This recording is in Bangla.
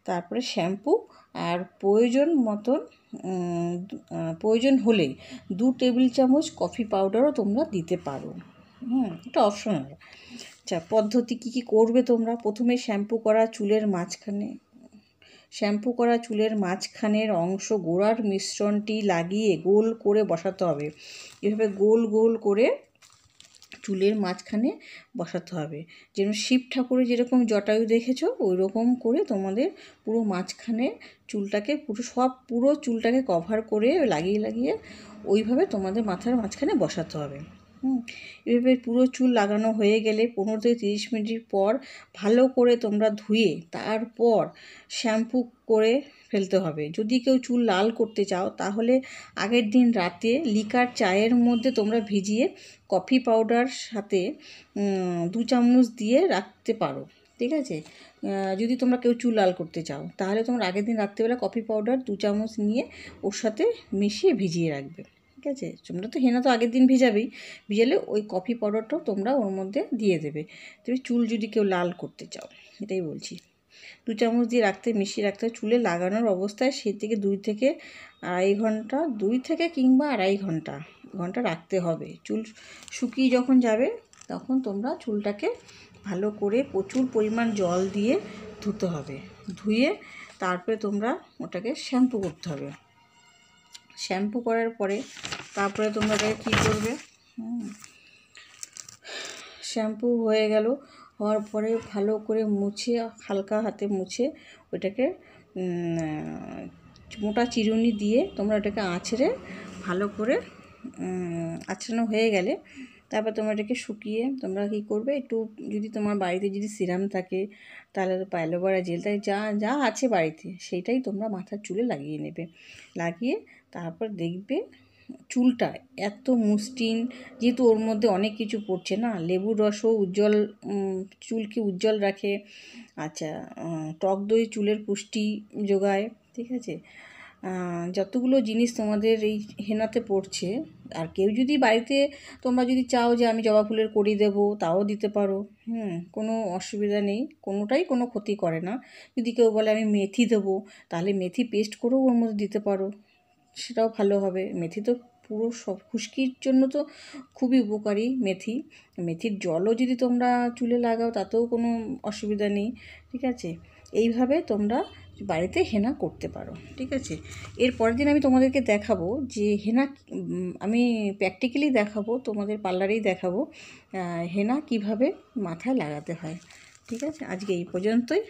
তারপরে শ্যাম্পু, আর প্রয়োজন হলে 2 টেবিল চামচ কফি পাউডারও তোমরা দিতে পারো। এটা অপশনাল। আচ্ছা, পদ্ধতি কী করবে তোমরা? প্রথমে শ্যাম্পু করা চুলের মাঝখানের অংশ গোড়ার মিশ্রণটি লাগিয়ে গোল করে বসাতে হবে। এভাবে গোল গোল করে চুলের মাঝখানে বসাতে হবে। যেরকম শিব ঠাকুরের যেরকম জটায়ু দেখেছো, ওই রকম করে তোমাদের পুরো মাঝখানে চুলটাকে পুরো চুলটাকে কভার করে লাগিয়ে ওইভাবে তোমাদের মাথার মাঝখানে বসাতে হবে। এভাবে পুরো চুল লাগানো হয়ে গেলে 15 থেকে 30 মিনিট পর ভালো করে তোমরা ধুয়ে তারপর শ্যাম্পু করে ফেলতে হবে। যদি কেউ চুল লাল করতে চাও তাহলে আগের দিন রাতে লিকার চায়ের মধ্যে তোমরা ভিজিয়ে কফি পাউডার সাথে 2 চামচ দিয়ে রাখতে পারো। ঠিক আছে? যদি তোমরা কেউ চুল লাল করতে চাও তাহলে তোমরা আগের দিন রাত্রেবেলা কফি পাউডার 2 চামচ নিয়ে ওর সাথে মিশিয়ে ভিজিয়ে রাখবে। ঠিক আছে? তোমরা তো হেনা তো আগের দিন ভিজালে ওই কফি পাউডারটাও তোমরা ওর মধ্যে দিয়ে দেবে। তবে চুল যদি কেউ লাল করতে চাও, এটাই বলছি। 2 চামচ দিয়ে মিশিয়ে রাখতে হবে। চুলে লাগানোর অবস্থায় সেই থেকে 2 থেকে কিংবা আড়াই ঘন্টা রাখতে হবে। চুল শুকিয়ে যখন যাবে তখন তোমরা চুলটাকে ভালো করে প্রচুর পরিমাণ জল দিয়ে ধুতে হবে। ধুয়ে তারপরে তোমরা ওটাকে শ্যাম্পু করতে হবে। শ্যাম্পু করার পরে তারপরে তোমরা কী করবে? শ্যাম্পু হওয়ার পরে ভালো করে মুছে, হালকা হাতে মুছে ওটাকে মোটা চিরুনি দিয়ে তোমরা ওটাকে আঁচড়ে ভালো করে আঁচড়ানো হয়ে গেলে তারপর তোমরা এটাকে শুকিয়ে তোমরা কী করবে? একটু যদি তোমার বাড়িতে যদি সিরাম থাকে তাহলে অ্যালোভেরা জেল, তাই যা আছে বাড়িতে সেইটাই তোমরা মাথার চুলে লাগিয়ে নেবে। লাগিয়ে তারপর দেখবে চুলটা এত মসৃণ, যেহেতু ওর মধ্যে অনেক কিছু পড়ছে না, লেবুর রসও চুলকে উজ্জ্বল রাখে। আচ্ছা, টক দই চুলের পুষ্টি যোগায়। ঠিক আছে? যতগুলো জিনিস তোমাদের এই হেনাতে পড়ছে, আর কেউ যদি বাড়িতে তোমরা যদি চাও যে আমি জবা ফুলের কড়ি দেবো তাও দিতে পারো। কোনো অসুবিধা নেই, কোনোটাই কোনো ক্ষতি করে না। যদি কেউ বলে আমি মেথি দেবো তাহলে মেথি পেস্ট করেও ওর মধ্যে দিতে পারো, সেটাও ভালো হবে। মেথি তো পুরো সব খুশকির জন্য তো খুবই উপকারী। মেথির জলও যদি তোমরা চুলে লাগাও তাতেও কোনো অসুবিধা নেই। ঠিক আছে? এইভাবে তোমরা বাড়িতে হেনা করতে পারো। ঠিক আছে? এর পরের দিন আমি তোমাদেরকে দেখাবো যে হেনা, আমি প্র্যাকটিক্যালি দেখাবো, তোমাদের পার্লারেই দেখাবো হেনা কিভাবে মাথায় লাগাতে হয়। ঠিক আছে? আজকে এই পর্যন্তই।